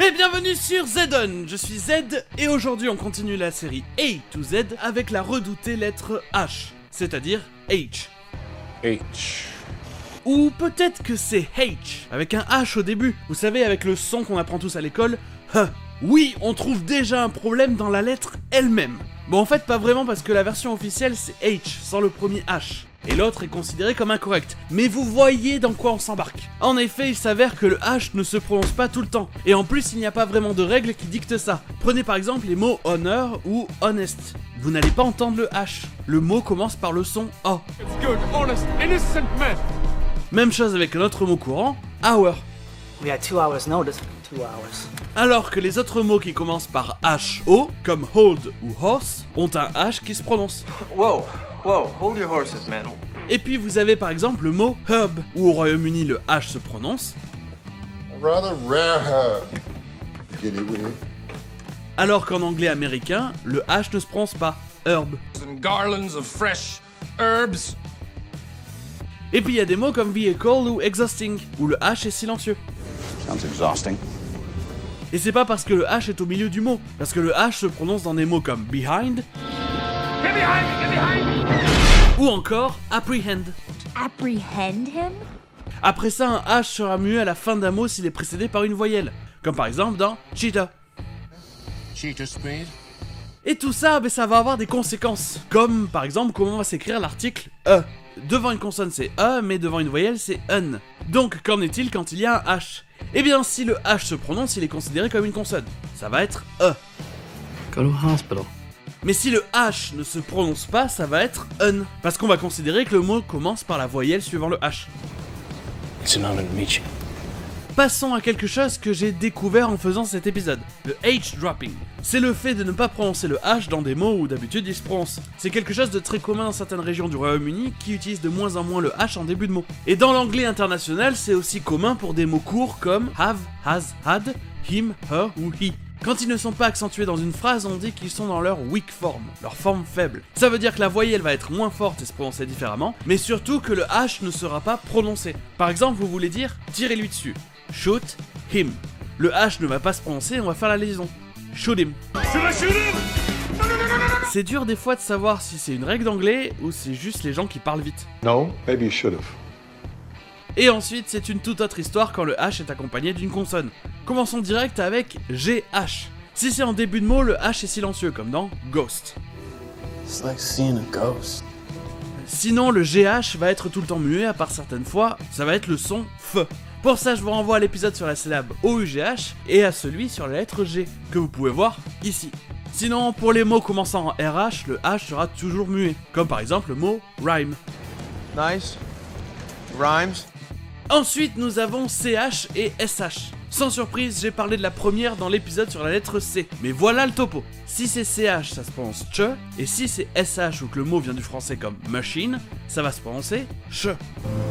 Et bienvenue sur Zedon, je suis Z et aujourd'hui on continue la série A to Z avec la redoutée lettre H, c'est-à-dire H. H. Ou peut-être que c'est H, avec un H au début, vous savez avec le son qu'on apprend tous à l'école, H. Oui, on trouve déjà un problème dans la lettre elle-même. Bon en fait pas vraiment parce que la version officielle c'est H, sans le premier H. Et l'autre est considéré comme incorrect. Mais vous voyez dans quoi on s'embarque. En effet, il s'avère que le H ne se prononce pas tout le temps. Et en plus, il n'y a pas vraiment de règles qui dictent ça. Prenez par exemple les mots honor ou honest. Vous n'allez pas entendre le H. Le mot commence par le son A. It's good, honest, innocent men. Même chose avec notre mot courant, hour. We had 2 hours notice. 2 hours. Alors que les autres mots qui commencent par H-O, comme hold ou horse, ont un H qui se prononce. Whoa, hold your horses, man. Et puis vous avez par exemple le mot herb, où au Royaume-Uni le H se prononce, Rather rare herb. Get it with it? alors qu'en anglais américain, le H ne se prononce pas, herb. And garlands of fresh herbs. Et puis il y a des mots comme vehicle ou exhausting, où le H est silencieux. Sounds exhausting. Et c'est pas parce que le H est au milieu du mot, parce que le H se prononce dans des mots comme behind, ou encore apprehend. Apprehend him? Après ça, un H sera muet à la fin d'un mot s'il est précédé par une voyelle, comme par exemple dans cheetah. Cheetah speed? Et tout ça, ça va avoir des conséquences, comme par exemple comment va s'écrire l'article E. Devant une consonne c'est E, mais devant une voyelle c'est un. Donc qu'en est-il quand il y a un H? Eh bien si le H se prononce, il est considéré comme une consonne. Ça va être E. Go to hospital. Mais si le H ne se prononce pas, ça va être un. Parce qu'on va considérer que le mot commence par la voyelle suivant le H. It's an honor to meet you. Passons à quelque chose que j'ai découvert en faisant cet épisode, le H-dropping. C'est le fait de ne pas prononcer le H dans des mots où d'habitude il se prononce. C'est quelque chose de très commun dans certaines régions du Royaume-Uni qui utilisent de moins en moins le H en début de mot. Et dans l'anglais international, c'est aussi commun pour des mots courts comme have, has, had, him, her ou he. Quand ils ne sont pas accentués dans une phrase, on dit qu'ils sont dans leur weak form, leur forme faible. Ça veut dire que la voyelle va être moins forte et se prononcer différemment, mais surtout que le H ne sera pas prononcé. Par exemple, vous voulez dire « tirez-lui dessus ». Shoot him. Le H ne va pas se prononcer, on va faire la liaison. Shoot him. C'est dur des fois de savoir si c'est une règle d'anglais ou c'est juste les gens qui parlent vite. No, maybe you should have. Et ensuite, c'est une toute autre histoire quand le H est accompagné d'une consonne. Commençons direct avec GH. Si c'est en début de mot, le H est silencieux, comme dans Ghost. It's like seeing a ghost. Sinon, le GH va être tout le temps muet, à part certaines fois, ça va être le son F. Pour ça, je vous renvoie à l'épisode sur la syllabe OUGH et à celui sur la lettre G, que vous pouvez voir ici. Sinon, pour les mots commençant en RH, le H sera toujours muet, comme par exemple le mot rhyme. Nice. Rhymes. Ensuite, nous avons CH et SH. Sans surprise, j'ai parlé de la première dans l'épisode sur la lettre C. Mais voilà le topo. Si c'est CH, ça se prononce CH, et si c'est SH ou que le mot vient du français comme machine, ça va se prononcer CH.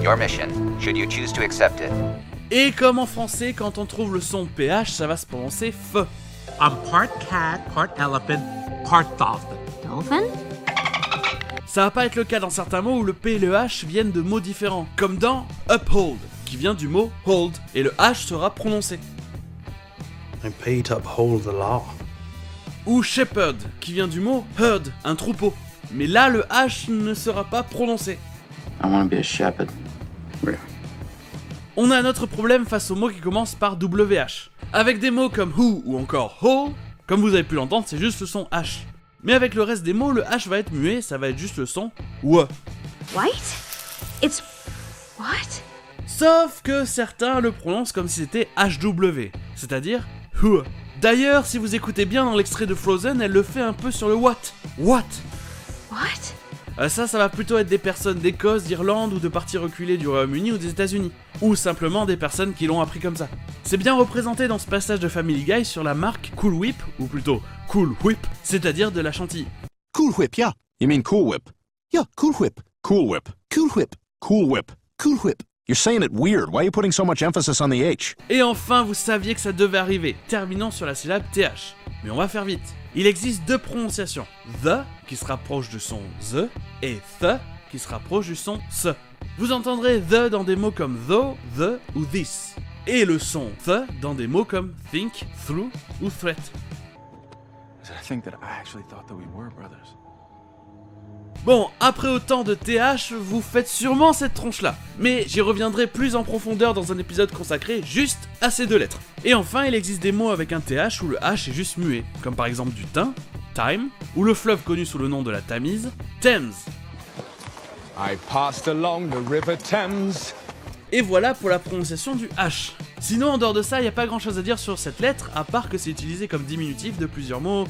Your mission, should you choose to accept it. Et comme en français, quand on trouve le son PH, ça va se prononcer F. I'm part cat, part elephant, part dolphin. Dolphin? Ça va pas être le cas dans certains mots où le P et le H viennent de mots différents, comme dans uphold, qui vient du mot hold, et le H sera prononcé. I'm paid to uphold the law. Ou shepherd, qui vient du mot herd, un troupeau. Mais là, le H ne sera pas prononcé. I want to be a shepherd. On a un autre problème face aux mots qui commencent par WH. Avec des mots comme who ou encore whole, comme vous avez pu l'entendre, c'est juste le son H. Mais avec le reste des mots, le H va être muet, ça va être juste le son W. What? It's... what? Sauf que certains le prononcent comme si c'était HW, c'est-à-dire HW. D'ailleurs, si vous écoutez bien dans l'extrait de Frozen, elle le fait un peu sur le what. What? What? Ça va plutôt être des personnes d'Écosse, d'Irlande ou de parties reculées du Royaume-Uni ou des États-Unis. Ou simplement des personnes qui l'ont appris comme ça. C'est bien représenté dans ce passage de Family Guy sur la marque Cool Whip, ou plutôt Cool Whip, c'est-à-dire de la chantilly. Cool Whip, yeah. You mean Cool Whip? Yeah, Cool Whip. Cool Whip. Cool Whip. Cool Whip. Cool Whip. You're saying it weird. Why are you putting so much emphasis on the H? Et enfin, vous saviez que ça devait arriver. Terminons sur la syllabe TH. Mais on va faire vite. Il existe deux prononciations. The, qui se rapproche du son THE, et the, qui se rapproche du son SE. Vous entendrez the dans des mots comme though, the ou this. et le son th dans des mots comme think, through ou threat. Bon, après autant de TH, vous faites sûrement cette tronche-là, mais j'y reviendrai plus en profondeur dans un épisode consacré juste à ces 2 lettres. Et enfin, il existe des mots avec un TH où le H est juste muet, comme par exemple du Tain, Time, ou le fleuve connu sous le nom de la Tamise, Thames. I passed along the river Thames. Et voilà pour la prononciation du H. Sinon, en dehors de ça, il n'y a pas grand chose à dire sur cette lettre, à part que c'est utilisé comme diminutif de plusieurs mots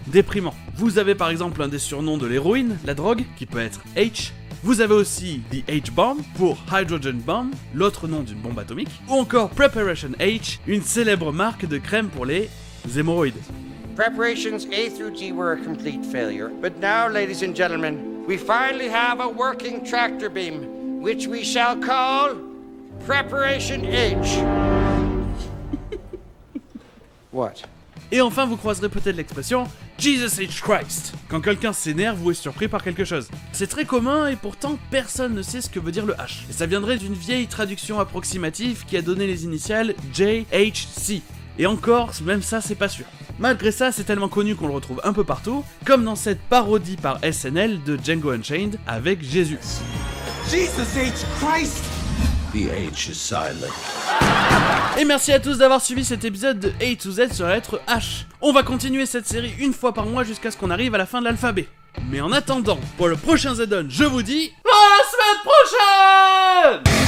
déprimants. Vous avez par exemple un des surnoms de l'héroïne, la drogue, qui peut être H. Vous avez aussi the H-bomb pour Hydrogen Bomb, l'autre nom d'une bombe atomique. Ou encore Preparation H, une célèbre marque de crème pour les hémorroïdes. Preparations A through G were a complete failure, but now, ladies and gentlemen, we finally have a working tractor beam, which we shall call Preparation H. What? Et enfin, vous croiserez peut-être l'expression Jesus H. Christ, quand quelqu'un s'énerve ou est surpris par quelque chose. C'est très commun et pourtant personne ne sait ce que veut dire le H. Et ça viendrait d'une vieille traduction approximative qui a donné les initiales JHC. Et encore, même ça, c'est pas sûr. Malgré ça, c'est tellement connu qu'on le retrouve un peu partout, comme dans cette parodie par SNL de Django Unchained avec Jésus. Jesus H. Christ! The H is silent. Et merci à tous d'avoir suivi cet épisode de A to Z sur la lettre H. On va continuer cette série une fois par mois jusqu'à ce qu'on arrive à la fin de l'alphabet. Mais en attendant, pour le prochain Z-On, je vous dis à la semaine prochaine!